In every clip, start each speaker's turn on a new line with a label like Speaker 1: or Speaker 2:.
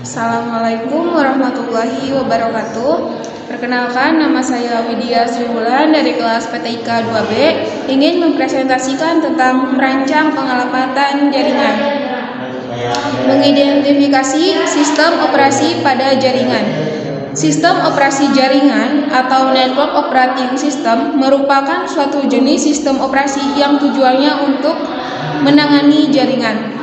Speaker 1: Assalamualaikum warahmatullahi wabarakatuh. Perkenalkan, nama saya Widya Sriwulan dari kelas PTIK 2B, ingin mempresentasikan tentang merancang pengamatan jaringan. Mengidentifikasi sistem operasi pada jaringan. Sistem operasi jaringan atau network operating system merupakan suatu jenis sistem operasi yang tujuannya untuk menangani jaringan.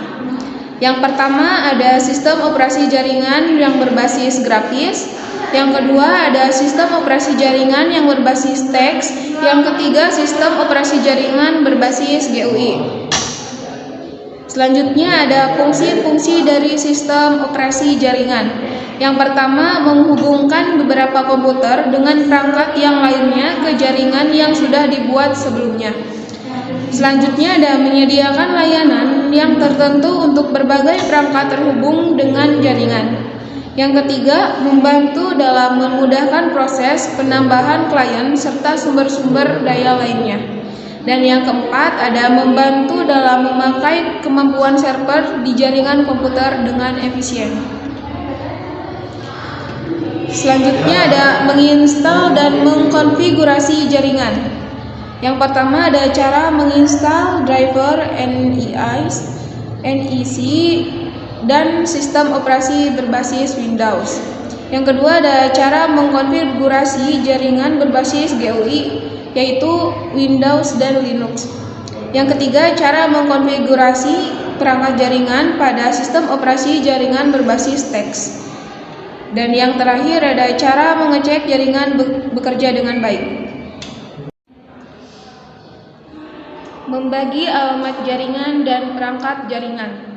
Speaker 1: Yang pertama ada sistem operasi jaringan yang berbasis grafis. Yang kedua ada sistem operasi jaringan yang berbasis teks. Yang ketiga sistem operasi jaringan berbasis GUI. Selanjutnya ada fungsi-fungsi dari sistem operasi jaringan. Yang pertama menghubungkan beberapa komputer dengan perangkat yang lainnya ke jaringan yang sudah dibuat sebelumnya. Selanjutnya ada menyediakan layanan yang tertentu untuk berbagai perangkat terhubung dengan jaringan. Yang ketiga, membantu dalam memudahkan proses penambahan klien serta sumber-sumber daya lainnya. Dan yang keempat, ada membantu dalam memakai kemampuan server di jaringan komputer dengan efisien. Selanjutnya ada menginstal dan mengkonfigurasi jaringan. Yang pertama ada cara menginstal driver NEC dan sistem operasi berbasis Windows. Yang kedua ada cara mengkonfigurasi jaringan berbasis GUI, yaitu Windows dan Linux. Yang ketiga cara mengkonfigurasi perangkat jaringan pada sistem operasi jaringan berbasis teks. Dan yang terakhir ada cara mengecek jaringan bekerja dengan baik. Membagi alamat jaringan dan perangkat jaringan.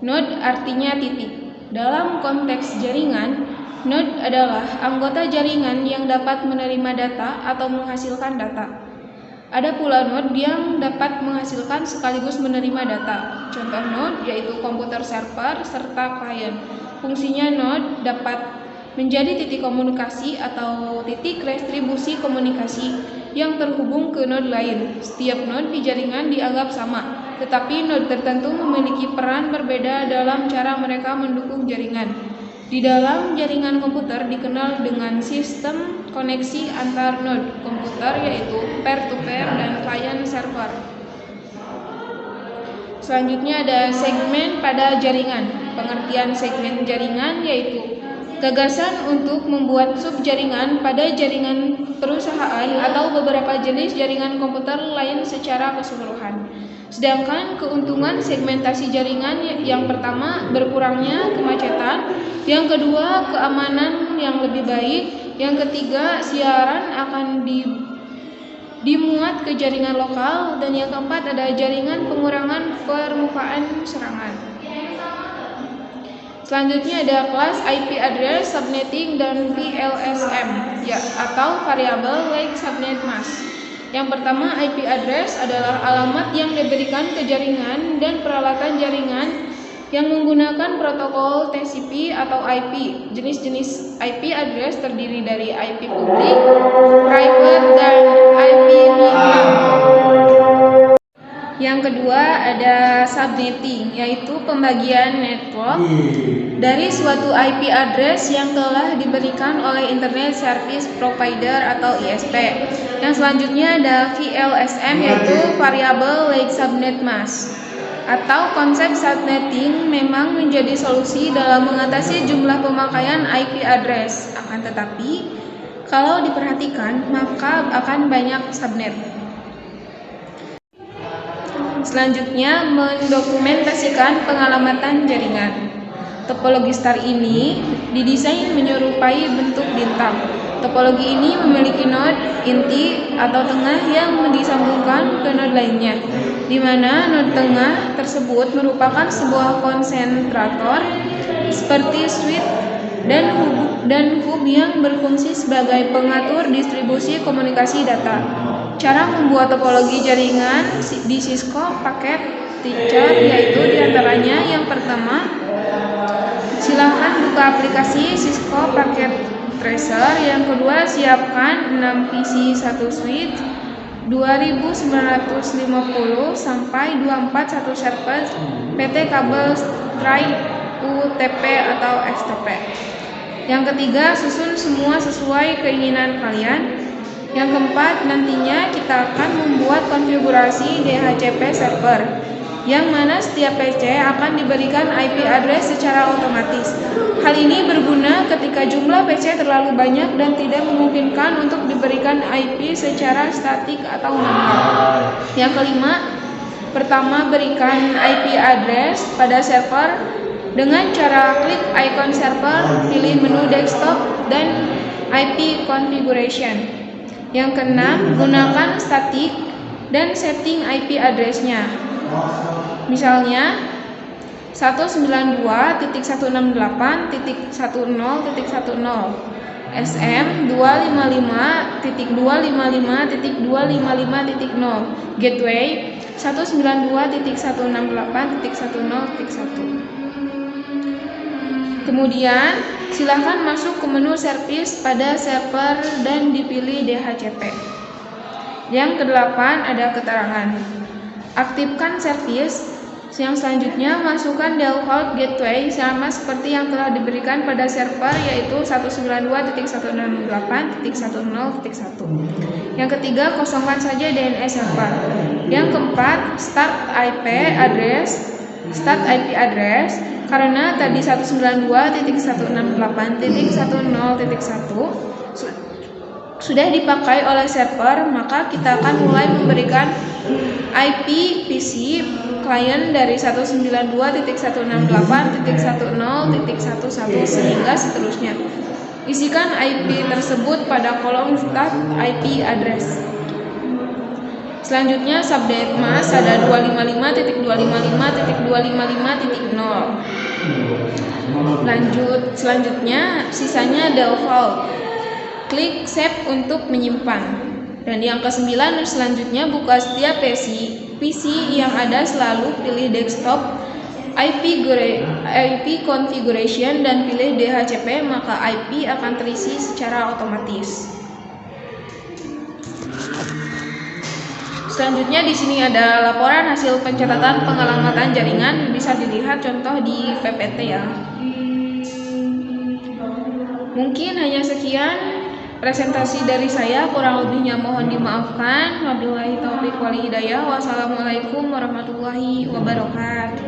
Speaker 1: Node artinya titik. Dalam konteks jaringan, node adalah anggota jaringan yang dapat menerima data atau menghasilkan data. Ada pula node yang dapat menghasilkan sekaligus menerima data. Contoh node yaitu komputer server serta klien. Fungsinya node dapat menjadi titik komunikasi atau titik restribusi komunikasi yang terhubung ke node lain. Setiap node di jaringan dianggap sama, tetapi node tertentu memiliki peran berbeda dalam cara mereka mendukung jaringan. Di dalam jaringan komputer dikenal dengan sistem koneksi antar node komputer, yaitu peer-to-peer dan client server. Selanjutnya ada segmen pada jaringan. Pengertian segmen jaringan yaitu gagasan untuk membuat subjaringan pada jaringan perusahaan atau beberapa jenis jaringan komputer lain secara keseluruhan. Sedangkan keuntungan segmentasi jaringan yang pertama berkurangnya kemacetan, yang kedua keamanan yang lebih baik, yang ketiga siaran akan dimuat ke jaringan lokal, dan yang keempat ada jaringan pengurangan permukaan serangan. Selanjutnya ada kelas IP address, subnetting, dan VLSM atau variable like subnet mask. Yang pertama, IP address adalah alamat yang diberikan ke jaringan dan peralatan jaringan yang menggunakan protokol TCP atau IP. Jenis-jenis IP address terdiri dari IP publik, private, dan IP medium. Yang kedua ada subnetting, yaitu pembagian network dari suatu IP address yang telah diberikan oleh Internet Service Provider atau ISP. Yang selanjutnya ada VLSM, yaitu Variable Length Subnet Mask. Atau konsep subnetting memang menjadi solusi dalam mengatasi jumlah pemakaian IP address. Akan tetapi, kalau diperhatikan maka akan banyak subnet. Selanjutnya, mendokumentasikan pengalamatan jaringan. Topologi star ini didesain menyerupai bentuk bintang. Topologi ini memiliki node inti atau tengah yang disambungkan ke node lainnya, di mana node tengah tersebut merupakan sebuah konsentrator seperti switch dan hub yang berfungsi sebagai pengatur distribusi komunikasi data. Cara membuat topologi jaringan di Cisco paket teacher yaitu diantaranya yang pertama, silahkan buka aplikasi Cisco Packet Tracer. Yang kedua, siapkan 6 PC 1 switch 2950 sampai 241 server PT kabel Strike UTP atau FTP. Yang ketiga, susun semua sesuai keinginan kalian. Yang keempat, nantinya kita akan membuat konfigurasi DHCP server, yang mana setiap PC akan diberikan IP address secara otomatis. Hal ini berguna ketika jumlah PC terlalu banyak dan tidak memungkinkan untuk diberikan IP secara statik atau manual. Yang kelima, pertama, berikan IP address pada server dengan cara klik icon server, pilih menu desktop, dan IP configuration. Yang keenam, gunakan static dan setting IP address-nya. Misalnya 192.168.10.10 SM 255.255.255.0 Gateway 192.168.10.1. Kemudian silahkan masuk ke menu service pada server dan dipilih DHCP. Yang kedelapan, ada keterangan. Aktifkan service. Yang selanjutnya, masukkan default gateway sama seperti yang telah diberikan pada server, yaitu 192.168.10.1. Yang ketiga, kosongkan saja DNS server. Yang keempat, start IP address, karena tadi 192.168.10.1 sudah dipakai oleh server, maka kita akan mulai memberikan IP PC klien dari 192.168.10.11 sehingga seterusnya. Isikan IP tersebut pada kolom start IP address. Selanjutnya subnet mask ada 255.255.255.0. Selanjutnya sisanya default. Klik save untuk menyimpan. Dan yang ke-9, selanjutnya buka setiap PC yang ada, selalu pilih desktop, IP configuration, dan pilih DHCP, maka IP akan terisi secara otomatis. Selanjutnya di sini ada laporan hasil pencatatan pengalamatan jaringan, bisa dilihat contoh di PPT ya. Mungkin hanya sekian presentasi dari saya, kurang lebihnya mohon dimaafkan. Wabillahi taufiq wal hidayah. Wassalamualaikum warahmatullahi wabarakatuh.